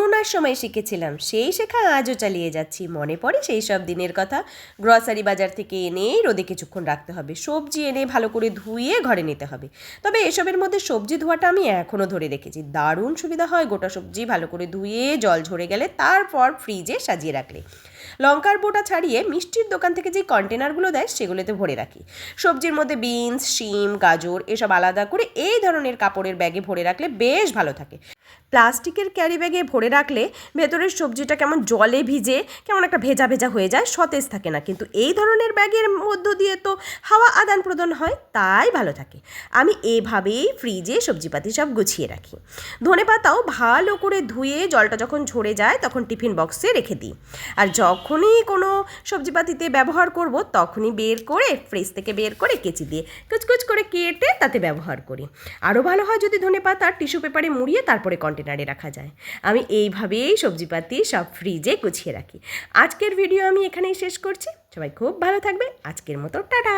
করোনার সময় শিখেছিলাম, সেই শেখা আজও চালিয়ে যাচ্ছি। মনে পড়ে সেই সব দিনের কথা। গ্রসারি বাজার থেকে এনে রোদে কিছুক্ষণ রাখতে হবে, সবজি এনে ভালো করে ধুয়ে ঘরে নিতে হবে। তবে এসবের মধ্যে সবজি ধোয়াটা আমি এখনও ধরে রেখেছি। দারুণ সুবিধা হয় গোটা সবজি ভালো করে ধুয়ে জল ঝরে গেলে তারপর ফ্রিজে সাজিয়ে রাখলে। লঙ্কার বোটা ছাড়িয়ে মিষ্টির দোকান থেকে যে কন্টেনারগুলো দেয় সেগুলোতে ভরে রাখি। সবজির মধ্যে বিনস, শিম, গাজর এসব আলাদা করে এই ধরনের কাপড়ের ব্যাগে ভরে রাখলে বেশ ভালো থাকে। প্লাস্টিকের ক্যারি ব্যাগে ভরে রাখলে ভেতরের সবজিটা কেমন জলে ভিজে কেমন একটা ভেজা ভেজা হয়ে যায়, সতেজ থাকে না। কিন্তু এই ধরনের ব্যাগের মধ্য দিয়ে তো হাওয়া আদান প্রদান হয়, তাই ভালো থাকে। আমি এভাবেই ফ্রিজে সবজিপাতি সব গুছিয়ে রাখি। ধনেপাতাও ভালো করে ধুয়ে জলটা যখন ঝরে যায় তখন টিফিন বক্সে রেখে দিই। আর যখনই কোনো সবজিপাতিতে ব্যবহার করব তখনই ফ্রিজ থেকে বের করে কেচি দিয়ে কুচকুচ করে কেটে তাতে ব্যবহার করি। আরও ভালো হয় যদি ধনেপাতা টিস্যু পেপারে মুড়িয়ে তারপরে কন্টেনারে রাখা যায়। আমি এইভাবেই সবজিপাতি সব ফ্রিজে গুছিয়ে রাখি। আজকের ভিডিও আমি এখানেই শেষ করছি। সবাই খুব ভালো থাকবে। আজকের মতো টাটা।